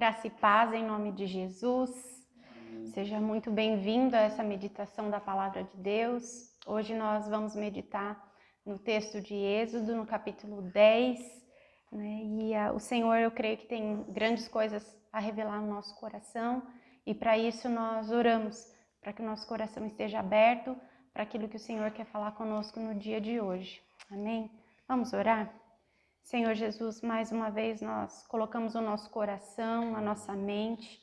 Graça e paz em nome de Jesus. Seja muito bem-vindo a essa meditação da Palavra de Deus. Hoje nós vamos meditar no texto de Êxodo, no capítulo 10. E o Senhor, eu creio que tem grandes coisas a revelar no nosso coração. E para isso nós oramos, para que o nosso coração esteja aberto para aquilo que o Senhor quer falar conosco no dia de hoje. Amém? Vamos orar? Senhor Jesus, mais uma vez nós colocamos o nosso coração, a nossa mente,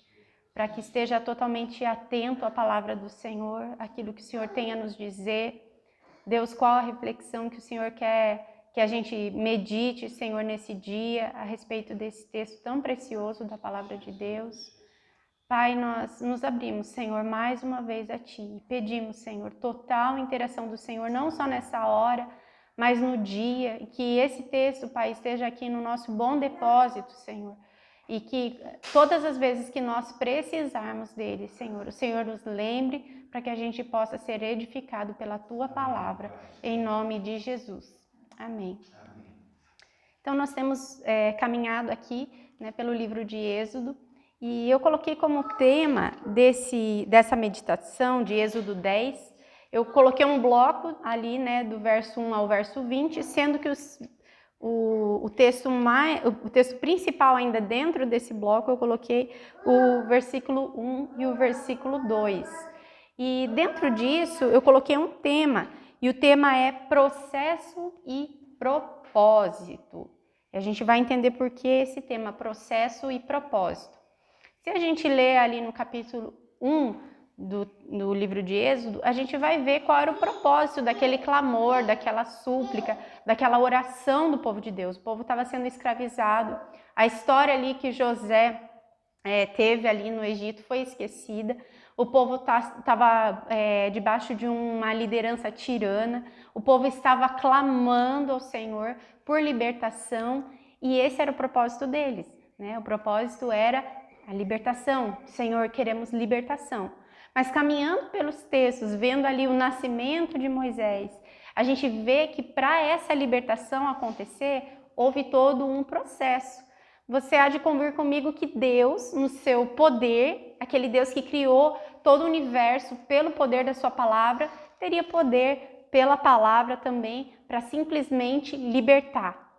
para que esteja totalmente atento à palavra do Senhor, aquilo que o Senhor tem a nos dizer. Deus, qual a reflexão que o Senhor quer que a gente medite, Senhor, nesse dia, a respeito desse texto tão precioso da palavra de Deus. Pai, nós nos abrimos, Senhor, mais uma vez a Ti e pedimos, Senhor, total interação do Senhor, não só nessa hora, mas no dia, e que esse texto, Pai, esteja aqui no nosso bom depósito, Senhor, e que todas as vezes que nós precisarmos dele, Senhor, o Senhor nos lembre para que a gente possa ser edificado pela Tua palavra, em nome de Jesus. Amém. Então, nós temos caminhado aqui, pelo livro de Êxodo, e eu coloquei como tema dessa meditação de Êxodo 10, eu coloquei um bloco ali, do verso 1 ao verso 20, sendo que o texto principal ainda dentro desse bloco, eu coloquei o versículo 1 e o versículo 2. E dentro disso, eu coloquei um tema, e o tema é processo e propósito. E a gente vai entender por que esse tema, processo e propósito. Se a gente ler ali no capítulo 1 do livro de Êxodo, a gente vai ver qual era o propósito daquele clamor, daquela súplica, daquela oração do povo de Deus. O povo estava sendo escravizado. A história ali que José teve ali no Egito foi esquecida. O povo estava debaixo de uma liderança tirana. O povo estava clamando ao Senhor por libertação e esse era o propósito deles. O propósito era a libertação. Senhor, queremos libertação. Mas caminhando pelos textos, vendo ali o nascimento de Moisés, a gente vê que para essa libertação acontecer, houve todo um processo. Você há de convir comigo que Deus, no seu poder, aquele Deus que criou todo o universo pelo poder da sua palavra, teria poder pela palavra também para simplesmente libertar.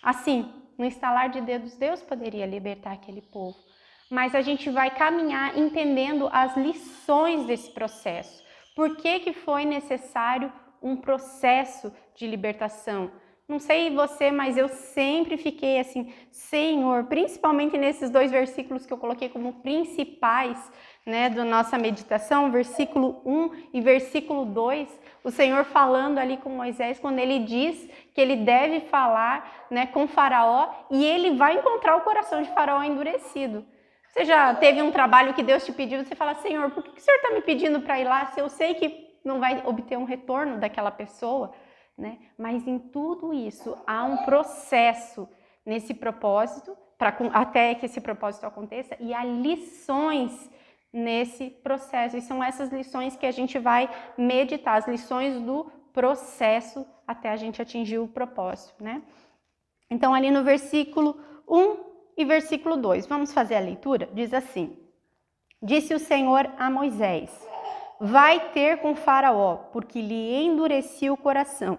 Assim, no estalar de dedos, Deus poderia libertar aquele povo. Mas a gente vai caminhar entendendo as lições desse processo. Por que foi necessário um processo de libertação? Não sei você, mas eu sempre fiquei assim, Senhor, principalmente nesses dois versículos que eu coloquei como principais, da nossa meditação, versículo 1 e versículo 2, o Senhor falando ali com Moisés, quando ele diz que ele deve falar com Faraó e ele vai encontrar o coração de Faraó endurecido. Você já teve um trabalho que Deus te pediu, você fala, Senhor, por que o Senhor está me pedindo para ir lá se eu sei que não vai obter um retorno daquela pessoa? Mas em tudo isso há um processo nesse propósito, até que esse propósito aconteça, e há lições nesse processo. E são essas lições que a gente vai meditar, as lições do processo até a gente atingir o propósito. Então ali no versículo 1 e versículo 2, vamos fazer a leitura? Diz assim: Disse o Senhor a Moisés: Vai ter com Faraó, porque lhe endureci o coração,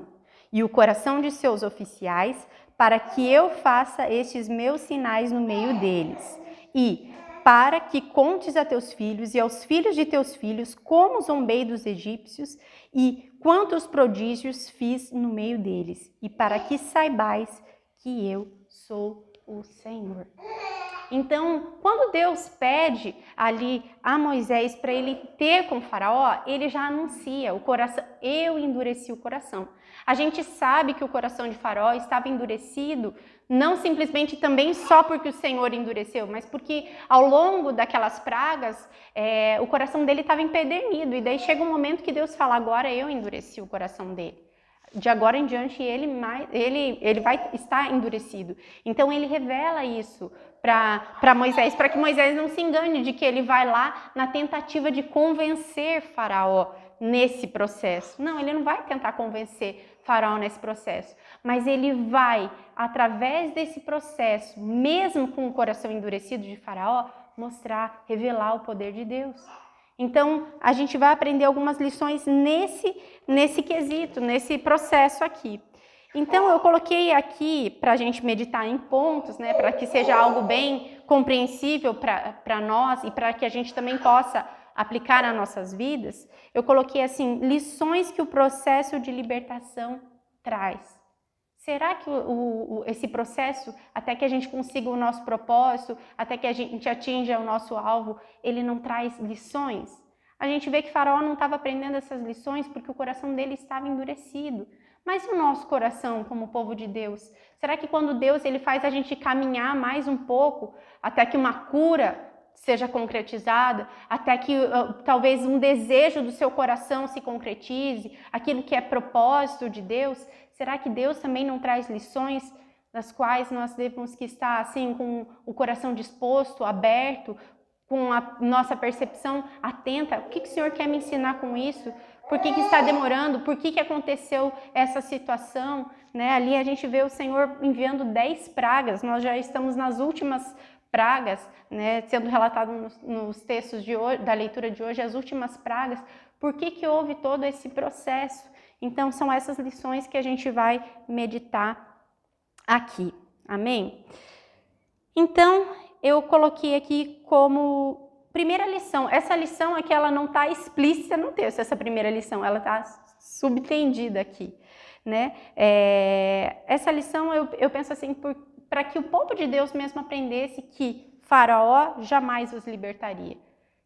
e o coração de seus oficiais, para que eu faça estes meus sinais no meio deles, e para que contes a teus filhos e aos filhos de teus filhos como zombei dos egípcios e quantos prodígios fiz no meio deles, e para que saibais que eu sou o Senhor. Então, quando Deus pede ali a Moisés para ele ter com Faraó, ele já anuncia o coração, eu endureci o coração. A gente sabe que o coração de Faraó estava endurecido, não simplesmente também só porque o Senhor endureceu, mas porque ao longo daquelas pragas, o coração dele estava empedernido. E daí chega um momento que Deus fala, agora eu endureci o coração dele. De agora em diante ele vai estar endurecido. Então ele revela isso para Moisés, para que Moisés não se engane de que ele vai lá na tentativa de convencer Faraó nesse processo. Não, ele não vai tentar convencer Faraó nesse processo, mas ele vai, através desse processo, mesmo com o coração endurecido de Faraó, mostrar, revelar o poder de Deus. Então, a gente vai aprender algumas lições nesse quesito, nesse processo aqui. Então, eu coloquei aqui para a gente meditar em pontos, né, para que seja algo bem compreensível para nós e para que a gente também possa aplicar nas nossas vidas. Eu coloquei assim, lições que o processo de libertação traz. Será que esse processo, até que a gente consiga o nosso propósito, até que a gente atinja o nosso alvo, ele não traz lições? A gente vê que Faraó não estava aprendendo essas lições porque o coração dele estava endurecido. Mas e o nosso coração como povo de Deus? Será que quando Deus ele faz a gente caminhar mais um pouco, até que uma cura seja concretizada, até que talvez um desejo do seu coração se concretize, aquilo que é propósito de Deus, será que Deus também não traz lições das quais nós devemos que estar assim com o coração disposto, aberto, com a nossa percepção atenta? O que o Senhor quer me ensinar com isso? Por que está demorando? Por que aconteceu essa situação? Né? Ali a gente vê o Senhor enviando 10 pragas, nós já estamos nas últimas pragas, né, sendo relatado nos textos de hoje, da leitura de hoje, as últimas pragas. Por que houve todo esse processo? Então, são essas lições que a gente vai meditar aqui. Amém? Então, eu coloquei aqui como primeira lição. Essa lição aqui, ela não está explícita no texto, essa primeira lição, ela está subtendida aqui, né? Essa lição, eu penso assim, para que o povo de Deus mesmo aprendesse que Faraó jamais os libertaria.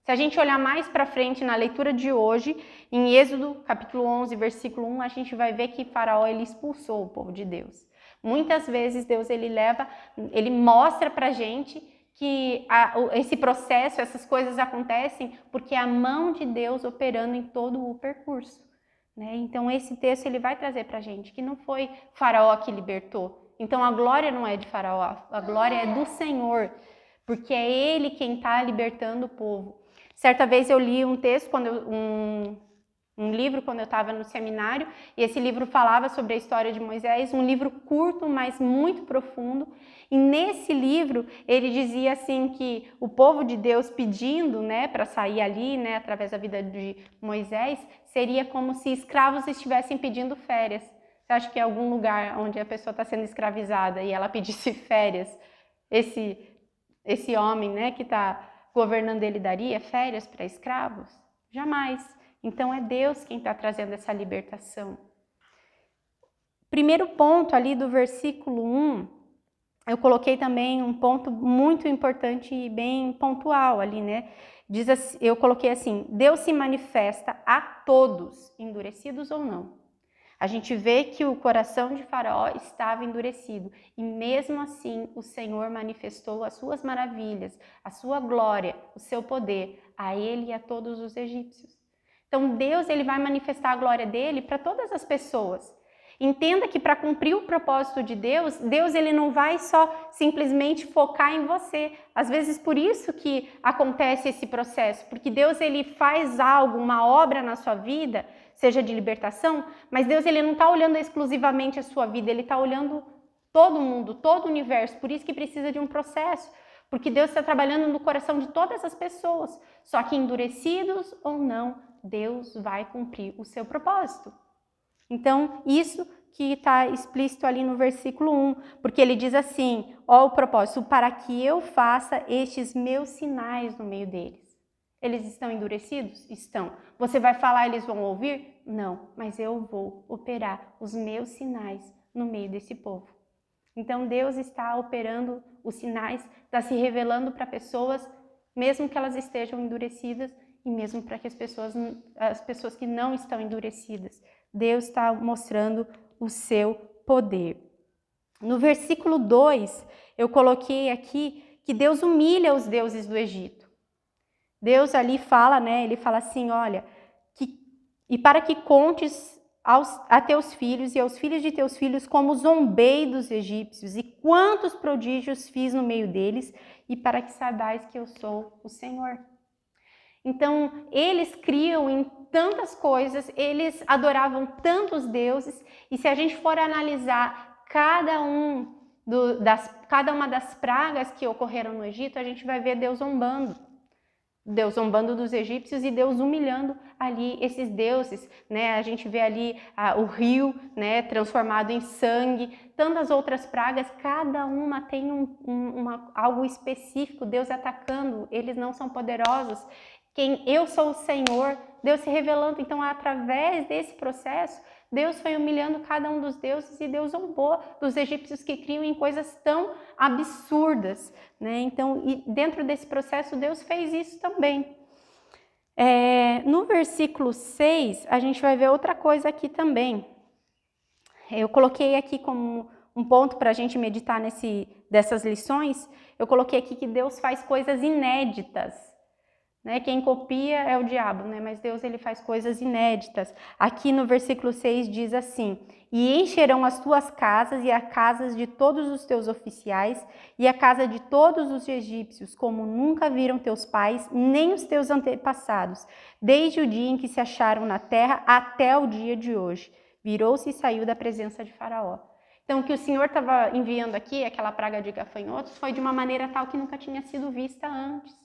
Se a gente olhar mais para frente na leitura de hoje, em Êxodo, capítulo 11, versículo 1, a gente vai ver que Faraó ele expulsou o povo de Deus. Muitas vezes Deus ele mostra para a gente que esse processo, essas coisas acontecem porque é a mão de Deus operando em todo o percurso. Né? Então esse texto ele vai trazer para a gente que não foi Faraó que libertou. Então a glória não é de Faraó, a glória é do Senhor, porque é Ele quem está libertando o povo. Certa vez eu li um texto, um livro quando eu estava no seminário, e esse livro falava sobre a história de Moisés, um livro curto, mas muito profundo. E nesse livro ele dizia assim que o povo de Deus pedindo, né, para sair ali, né, através da vida de Moisés, seria como se escravos estivessem pedindo férias. Você acha que é algum lugar onde a pessoa está sendo escravizada e ela pedisse férias, esse homem, né, que está governando, ele daria férias para escravos? Jamais. Então é Deus quem está trazendo essa libertação. Primeiro ponto ali do versículo 1, eu coloquei também um ponto muito importante e bem pontual ali, né? Diz assim, eu coloquei assim, Deus se manifesta a todos, endurecidos ou não. A gente vê que o coração de Faraó estava endurecido e mesmo assim o Senhor manifestou as suas maravilhas, a sua glória, o seu poder a ele e a todos os egípcios. Então Deus ele vai manifestar a glória dele para todas as pessoas. Entenda que para cumprir o propósito de Deus, Deus ele não vai só simplesmente focar em você. Às vezes por isso que acontece esse processo, porque Deus ele faz algo, uma obra na sua vida, seja de libertação, mas Deus ele não está olhando exclusivamente a sua vida, ele está olhando todo mundo, todo o universo. Por isso que precisa de um processo, porque Deus está trabalhando no coração de todas as pessoas. Só que endurecidos ou não, Deus vai cumprir o seu propósito. Então, isso que está explícito ali no versículo 1, porque ele diz assim, ó o propósito, para que eu faça estes meus sinais no meio deles. Eles estão endurecidos? Estão. Você vai falar, eles vão ouvir? Não, mas eu vou operar os meus sinais no meio desse povo. Então, Deus está operando os sinais, está se revelando para pessoas, mesmo que elas estejam endurecidas e mesmo para que as pessoas que não estão endurecidas. Deus está mostrando o seu poder. No versículo 2, eu coloquei aqui que Deus humilha os deuses do Egito. Deus ali fala, né? Ele fala assim, olha, e para que contes a teus filhos e aos filhos de teus filhos como zombei dos egípcios e quantos prodígios fiz no meio deles e para que saibais que eu sou o Senhor. Então, eles criam em tantas coisas, eles adoravam tantos deuses, e se a gente for analisar cada uma das pragas que ocorreram no Egito, a gente vai ver Deus zombando dos egípcios e Deus humilhando ali esses deuses, né? A gente vê ali o rio, né, transformado em sangue, tantas outras pragas, cada uma tem algo específico, Deus atacando, eles não são poderosos. Eu sou o Senhor, Deus se revelando. Então, através desse processo, Deus foi humilhando cada um dos deuses e Deus zombou dos egípcios que criam em coisas tão absurdas, né? Então, e dentro desse processo, Deus fez isso também. No versículo 6, a gente vai ver outra coisa aqui também. Eu coloquei aqui como um ponto para a gente meditar dessas lições, eu coloquei aqui que Deus faz coisas inéditas. Né? Quem copia é o diabo, né? Mas Deus ele faz coisas inéditas. Aqui no versículo 6 diz assim: e encherão as tuas casas e as casas de todos os teus oficiais e a casa de todos os egípcios, como nunca viram teus pais, nem os teus antepassados, desde o dia em que se acharam na terra até o dia de hoje. Virou-se e saiu da presença de Faraó. Então, o que o Senhor estava enviando aqui, aquela praga de gafanhotos, foi de uma maneira tal que nunca tinha sido vista antes.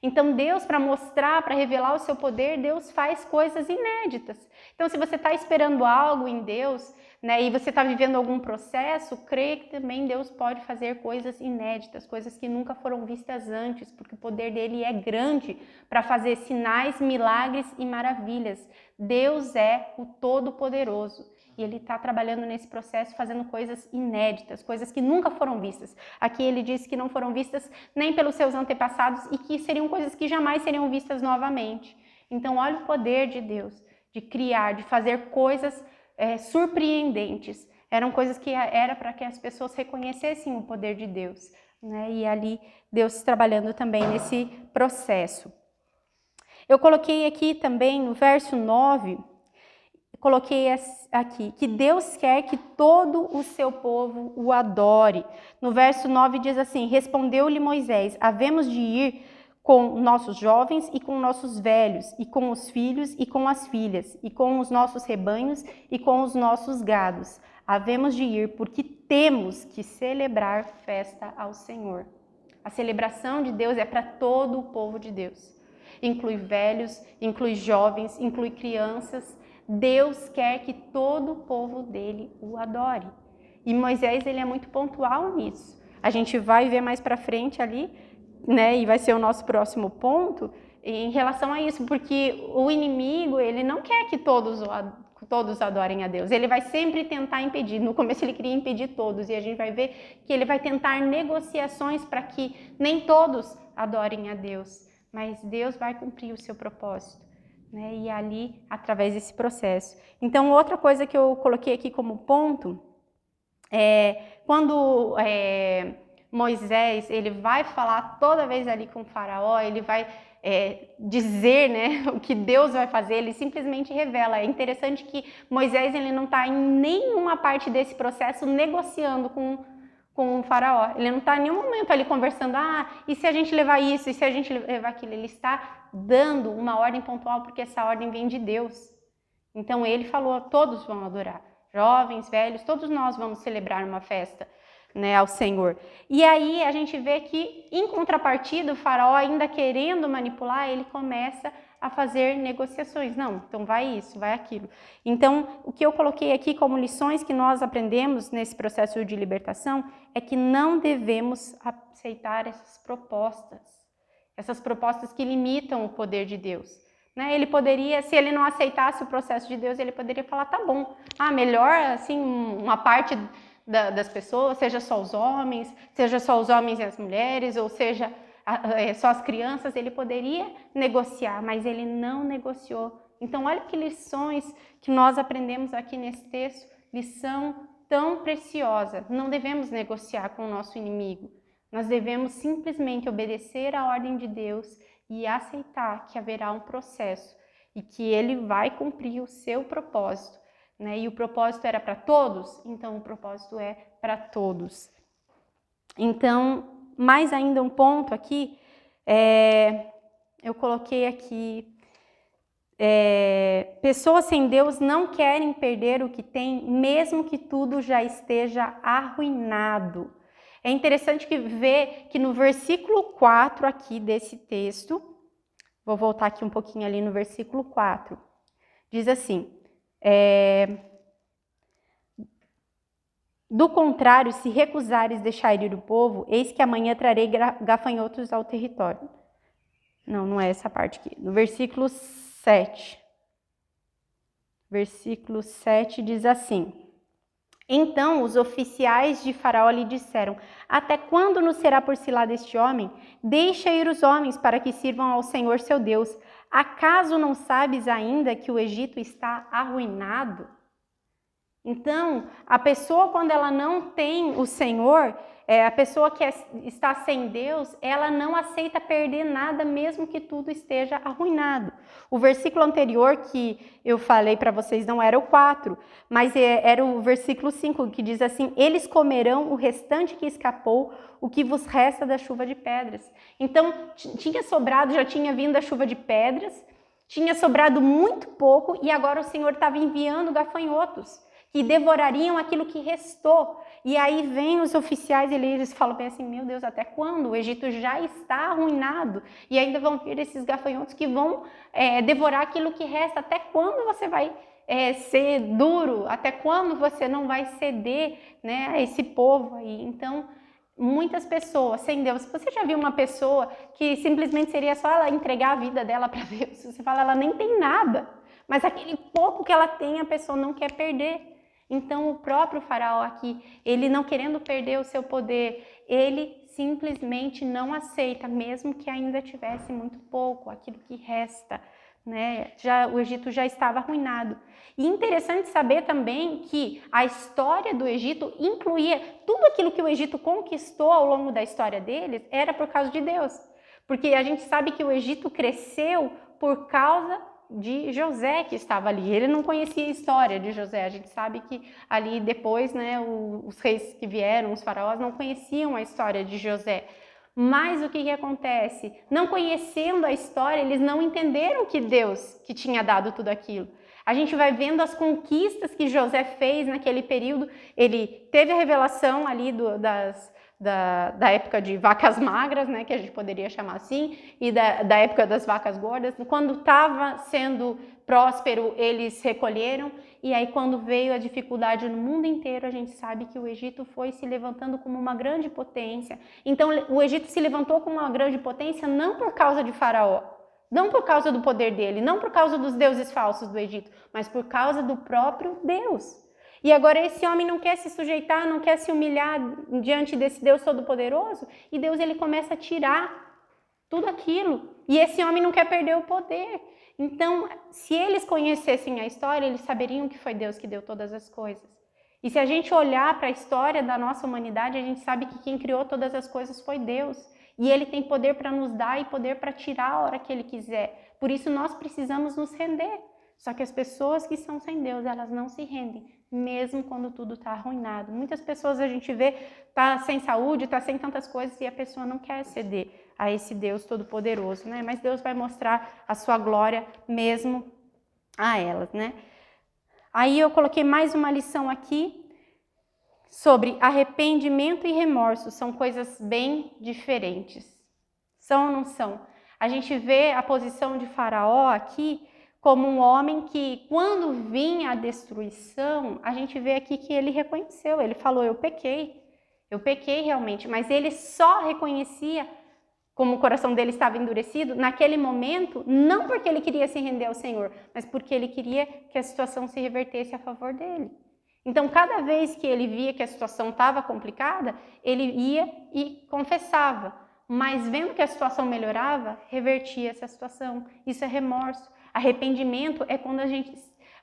Então Deus, para mostrar, para revelar o seu poder, Deus faz coisas inéditas. Então se você está esperando algo em Deus, né, e você está vivendo algum processo, creia que também Deus pode fazer coisas inéditas, coisas que nunca foram vistas antes, porque o poder dele é grande para fazer sinais, milagres e maravilhas. Deus é o Todo-Poderoso. E ele está trabalhando nesse processo, fazendo coisas inéditas, coisas que nunca foram vistas. Aqui ele diz que não foram vistas nem pelos seus antepassados e que seriam coisas que jamais seriam vistas novamente. Então, olha o poder de Deus, de criar, de fazer coisas surpreendentes. Eram coisas que era para que as pessoas reconhecessem o poder de Deus, né? E ali Deus trabalhando também nesse processo. Eu coloquei aqui também no verso 9, coloquei aqui, que Deus quer que todo o seu povo o adore. No verso 9 diz assim: respondeu-lhe Moisés, havemos de ir com nossos jovens e com nossos velhos, e com os filhos e com as filhas, e com os nossos rebanhos e com os nossos gados. Havemos de ir, porque temos que celebrar festa ao Senhor. A celebração de Deus é para todo o povo de Deus. Inclui velhos, inclui jovens, inclui crianças. Deus quer que todo o povo dele o adore. E Moisés ele é muito pontual nisso. A gente vai ver mais para frente ali, né? E vai ser o nosso próximo ponto em relação a isso, porque o inimigo ele não quer que todos adorem a Deus. Ele vai sempre tentar impedir. No começo ele queria impedir todos e a gente vai ver que ele vai tentar negociações para que nem todos adorem a Deus, mas Deus vai cumprir o seu propósito. Né, e ali, através desse processo. Então, outra coisa que eu coloquei aqui como ponto, quando Moisés, ele vai falar toda vez ali com o faraó, ele vai dizer, né, o que Deus vai fazer, ele simplesmente revela. É interessante que Moisés, ele não está em nenhuma parte desse processo negociando com o faraó. Ele não está em nenhum momento ali conversando, e se a gente levar isso, e se a gente levar aquilo? Ele está dando uma ordem pontual, porque essa ordem vem de Deus. Então ele falou, todos vão adorar, jovens, velhos, todos nós vamos celebrar uma festa, né, ao Senhor. E aí a gente vê que, em contrapartida, o faraó, ainda querendo manipular, ele começa a fazer negociações. Não, então vai isso, vai aquilo. Então, o que eu coloquei aqui como lições que nós aprendemos nesse processo de libertação é que não devemos aceitar essas propostas que limitam o poder de Deus. Né? Ele poderia, se ele não aceitasse o processo de Deus, ele poderia falar, tá bom, melhor assim uma parte das pessoas, seja só os homens e as mulheres, ou seja só as crianças. Ele poderia negociar, mas ele não negociou. Então olha que lições que nós aprendemos aqui nesse texto, lição tão preciosa. Não devemos negociar com o nosso inimigo. Nós devemos simplesmente obedecer à ordem de Deus e aceitar que haverá um processo e que ele vai cumprir o seu propósito, né? E o propósito era para todos, então o propósito é para todos. Então, mais ainda um ponto aqui, eu coloquei aqui, pessoas sem Deus não querem perder o que têm, mesmo que tudo já esteja arruinado. É interessante ver que no versículo 4 aqui desse texto, vou voltar aqui um pouquinho ali no versículo 4, diz assim, do contrário, se recusares deixar ir o povo, eis que amanhã trarei gafanhotos ao território. Não é essa parte aqui. No versículo 7. Versículo 7 diz assim: então os oficiais de Faraó lhe disseram: até quando nos será por cilada este homem? Deixa ir os homens para que sirvam ao Senhor seu Deus. Acaso não sabes ainda que o Egito está arruinado? Então, a pessoa, quando ela não tem o Senhor, a pessoa que está sem Deus, ela não aceita perder nada, mesmo que tudo esteja arruinado. O versículo anterior que eu falei para vocês não era o 4, mas era o versículo 5, que diz assim: eles comerão o restante que escapou, o que vos resta da chuva de pedras. Então, tinha sobrado, já tinha vindo a chuva de pedras, tinha sobrado muito pouco, e agora o Senhor estava enviando gafanhotos que devorariam aquilo que restou. E aí vem os oficiais e eles falam bem assim: meu Deus, até quando? O Egito já está arruinado e ainda vão vir esses gafanhotos que vão devorar aquilo que resta. Até quando você vai ser duro? Até quando você não vai ceder, né, a esse povo aí? Então, muitas pessoas sem Deus. Você já viu uma pessoa que simplesmente seria só ela entregar a vida dela para Deus? Você fala, ela nem tem nada, mas aquele pouco que ela tem, a pessoa não quer perder. Então, o próprio Faraó aqui, ele não querendo perder o seu poder, ele simplesmente não aceita, mesmo que ainda tivesse muito pouco, aquilo que resta, né? O Egito já estava arruinado. E interessante saber também que a história do Egito incluía tudo aquilo que o Egito conquistou ao longo da história deles, era por causa de Deus. Porque a gente sabe que o Egito cresceu por causa de José, que estava ali. Ele não conhecia a história de José. A gente sabe que ali depois, né, os reis que vieram, os faraós, não conheciam a história de José. Mas o que acontece? Não conhecendo a história, eles não entenderam que Deus que tinha dado tudo aquilo. A gente vai vendo as conquistas que José fez naquele período. Ele teve a revelação ali da época de vacas magras, né, que a gente poderia chamar assim, e da época das vacas gordas. Quando estava sendo próspero, eles recolheram, e aí quando veio a dificuldade no mundo inteiro, a gente sabe que o Egito foi se levantando como uma grande potência. Então, o Egito se levantou como uma grande potência não por causa de Faraó, não por causa do poder dele, não por causa dos deuses falsos do Egito, mas por causa do próprio Deus. E agora esse homem não quer se sujeitar, não quer se humilhar diante desse Deus Todo-Poderoso, e Deus ele começa a tirar tudo aquilo. E esse homem não quer perder o poder. Então, se eles conhecessem a história, eles saberiam que foi Deus que deu todas as coisas. E se a gente olhar para a história da nossa humanidade, a gente sabe que quem criou todas as coisas foi Deus. E Ele tem poder para nos dar e poder para tirar a hora que Ele quiser. Por isso nós precisamos nos render. Só que as pessoas que são sem Deus, elas não se rendem, mesmo quando tudo está arruinado. Muitas pessoas a gente vê, tá sem saúde, tá sem tantas coisas e a pessoa não quer ceder a esse Deus Todo-Poderoso, né? Mas Deus vai mostrar a sua glória mesmo a elas, né? Aí eu coloquei mais uma lição aqui sobre arrependimento e remorso. São coisas bem diferentes. São ou não são? A gente vê a posição de Faraó aqui como um homem que, quando vinha a destruição, a gente vê aqui que ele reconheceu, ele falou, eu pequei realmente, mas ele só reconhecia, como o coração dele estava endurecido, naquele momento, não porque ele queria se render ao Senhor, mas porque ele queria que a situação se revertesse a favor dele. Então, cada vez que ele via que a situação estava complicada, ele ia e confessava, mas vendo que a situação melhorava, revertia essa situação. Isso é remorso. Arrependimento é quando a gente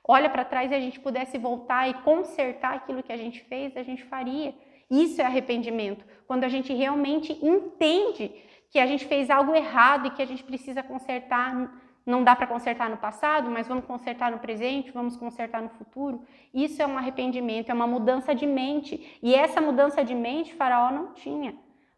olha para trás e a gente pudesse voltar e consertar aquilo que a gente fez, a gente faria. Isso é arrependimento, quando a gente realmente entende que a gente fez algo errado e que a gente precisa consertar. Não dá para consertar no passado, mas vamos consertar no presente, vamos consertar no futuro. Isso é um arrependimento, é uma mudança de mente. E essa mudança de mente, Faraó não tinha.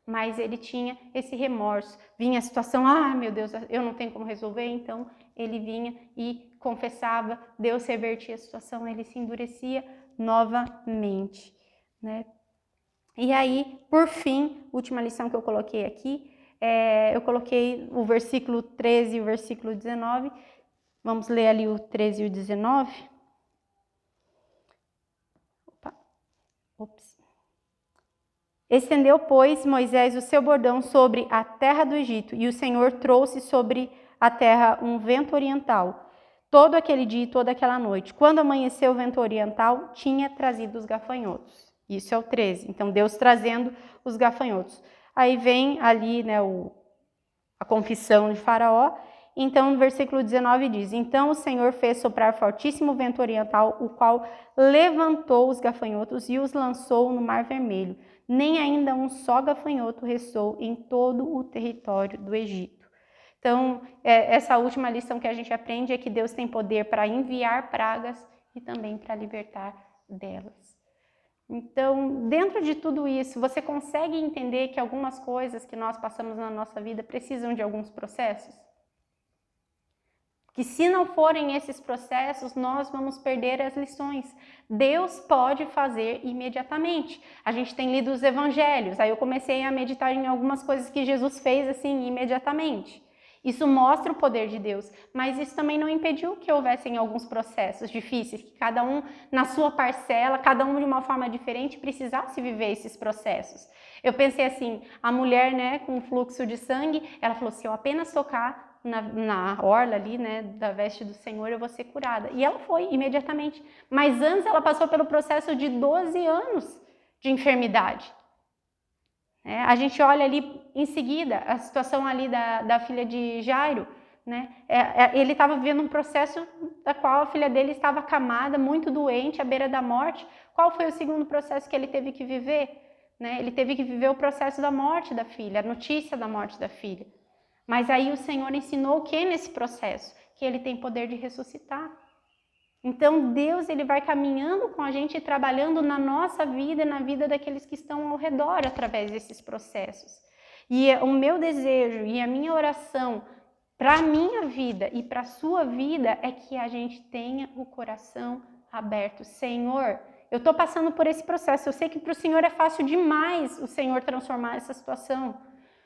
mas ele tinha esse remorso. Vinha a situação, ah, meu Deus, eu não tenho como resolver, então ele vinha e confessava, Deus revertia a situação, ele se endurecia novamente, né? E aí, por fim, última lição que eu coloquei aqui, eu coloquei o versículo 13 e o versículo 19. Vamos ler ali o 13 e o 19. Estendeu, pois, Moisés o seu bordão sobre a terra do Egito, e o Senhor trouxe sobre a terra um vento oriental, todo aquele dia e toda aquela noite. Quando amanheceu, o vento oriental tinha trazido os gafanhotos. Isso é o 13. Então, Deus trazendo os gafanhotos. Aí vem ali, né, a confissão de Faraó. Então, no versículo 19 diz: Então o Senhor fez soprar fortíssimo vento oriental, o qual levantou os gafanhotos e os lançou no Mar Vermelho. Nem ainda um só gafanhoto restou em todo o território do Egito. Então, essa última lição que a gente aprende é que Deus tem poder para enviar pragas e também para libertar delas. Então, dentro de tudo isso, você consegue entender que algumas coisas que nós passamos na nossa vida precisam de alguns processos? Que se não forem esses processos, nós vamos perder as lições. Deus pode fazer imediatamente. A gente tem lido os evangelhos, aí eu comecei a meditar em algumas coisas que Jesus fez assim imediatamente. Isso mostra o poder de Deus, mas isso também não impediu que houvessem alguns processos difíceis, que cada um na sua parcela, cada um de uma forma diferente, precisasse viver esses processos. Eu pensei assim, a mulher, né, com fluxo de sangue, ela falou, se eu apenas tocar na orla ali, né, da veste do Senhor, eu vou ser curada. E ela foi imediatamente. Mas antes ela passou pelo processo de 12 anos de enfermidade. A gente olha ali em seguida a situação ali da filha de Jairo, né? Ele estava vivendo um processo da qual a filha dele estava acamada, muito doente, à beira da morte. Qual foi o segundo processo que ele teve que viver? Né? Ele teve que viver o processo da morte da filha, a notícia da morte da filha. Mas aí o Senhor ensinou o que nesse processo? Que ele tem poder de ressuscitar. Então Deus, ele vai caminhando com a gente e trabalhando na nossa vida e na vida daqueles que estão ao redor através desses processos. E o meu desejo e a minha oração para a minha vida e para a sua vida é que a gente tenha o coração aberto. Senhor, eu estou passando por esse processo, eu sei que para o Senhor é fácil demais o Senhor transformar essa situação.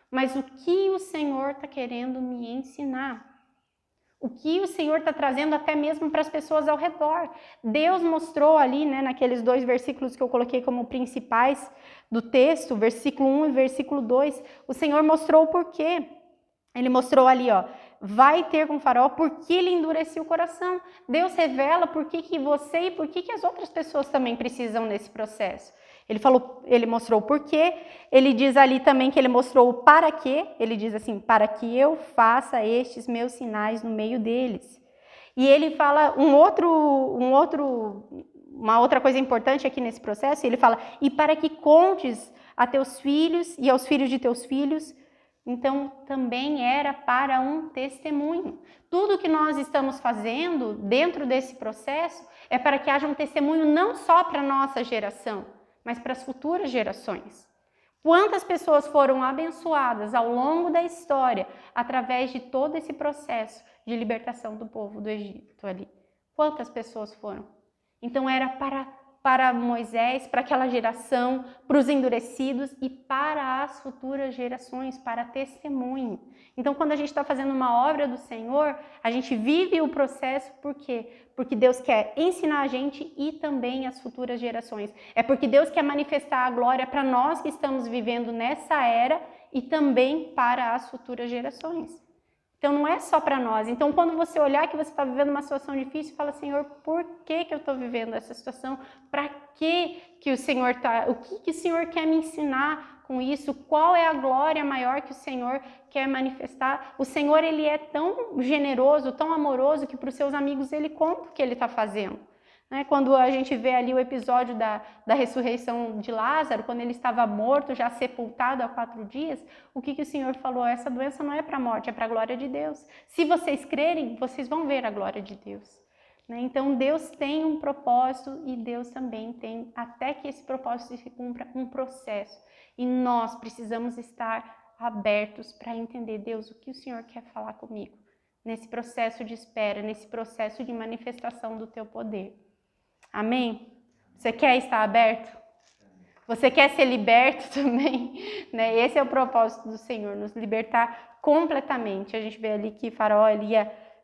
Mas o que o Senhor está querendo me ensinar? O que o Senhor está trazendo até mesmo para as pessoas ao redor? Deus mostrou ali, né, naqueles 2 versículos que eu coloquei como principais do texto, versículo 1 e versículo 2, o Senhor mostrou o porquê. Ele mostrou ali, ó, vai ter com Faraó porque ele endureceu o coração. Deus revela por que você e por que as outras pessoas também precisam nesse processo. Ele mostrou o porquê, ele diz ali também que ele mostrou o para quê, ele diz assim, para que eu faça estes meus sinais no meio deles. E ele fala uma outra coisa importante aqui nesse processo, ele fala, e para que contes a teus filhos e aos filhos de teus filhos. Então, também era para um testemunho. Tudo que nós estamos fazendo dentro desse processo é para que haja um testemunho não só para a nossa geração, mas para as futuras gerações. Quantas pessoas foram abençoadas ao longo da história através de todo esse processo de libertação do povo do Egito ali? Quantas pessoas foram? Então era para Moisés, para aquela geração, para os endurecidos e para as futuras gerações, para testemunho. Então, quando a gente está fazendo uma obra do Senhor, a gente vive o processo, por quê? Porque Deus quer ensinar a gente e também as futuras gerações. É porque Deus quer manifestar a glória para nós que estamos vivendo nessa era e também para as futuras gerações. Então não é só para nós. Então quando você olhar que você está vivendo uma situação difícil, fala, Senhor, por que eu estou vivendo essa situação? Para que o Senhor está? O que o Senhor quer me ensinar com isso? Qual é a glória maior que o Senhor quer manifestar? O Senhor, ele é tão generoso, tão amoroso, que para os seus amigos ele conta o que ele está fazendo. Quando a gente vê ali o episódio da ressurreição de Lázaro, quando ele estava morto, já sepultado há 4 dias, o que o Senhor falou? Essa doença não é para a morte, é para a glória de Deus. Se vocês crerem, vocês vão ver a glória de Deus. Então Deus tem um propósito e Deus também tem, até que esse propósito se cumpra, um processo. E nós precisamos estar abertos para entender, Deus, o que o Senhor quer falar comigo nesse processo de espera, nesse processo de manifestação do teu poder. Amém? Você quer estar aberto? Você quer ser liberto também? Né? Esse é o propósito do Senhor, nos libertar completamente. A gente vê ali que Faraó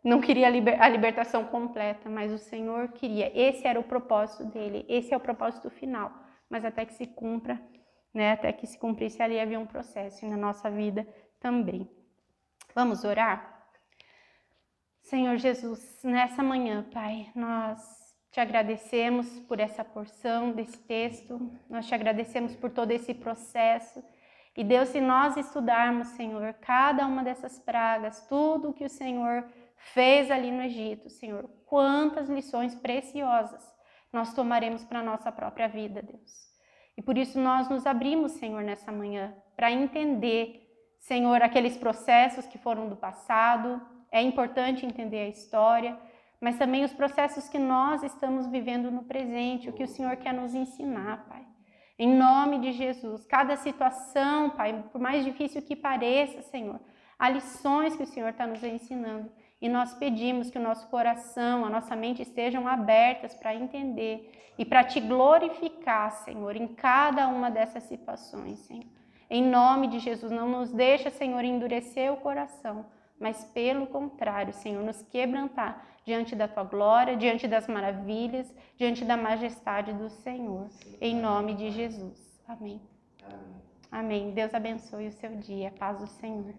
não queria a libertação completa, mas o Senhor queria. Esse era o propósito dele, esse é o propósito final. Mas até que se cumpra, né? Até que se cumprisse ali havia um processo, e na nossa vida também. Vamos orar? Senhor Jesus, nessa manhã, Pai, nós te agradecemos por essa porção desse texto, nós te agradecemos por todo esse processo. E Deus, se nós estudarmos, Senhor, cada uma dessas pragas, tudo o que o Senhor fez ali no Egito, Senhor, quantas lições preciosas nós tomaremos para a nossa própria vida, Deus. E por isso nós nos abrimos, Senhor, nessa manhã, para entender, Senhor, aqueles processos que foram do passado. É importante entender a história, mas também os processos que nós estamos vivendo no presente, o que o Senhor quer nos ensinar, Pai. Em nome de Jesus, cada situação, Pai, por mais difícil que pareça, Senhor, há lições que o Senhor está nos ensinando. E nós pedimos que o nosso coração, a nossa mente estejam abertas para entender e para te glorificar, Senhor, em cada uma dessas situações, Senhor. Em nome de Jesus, não nos deixa, Senhor, endurecer o coração, mas pelo contrário, Senhor, nos quebrantar diante da tua glória, diante das maravilhas, diante da majestade do Senhor. Em nome de Jesus. Amém. Amém. Deus abençoe o seu dia. Paz do Senhor.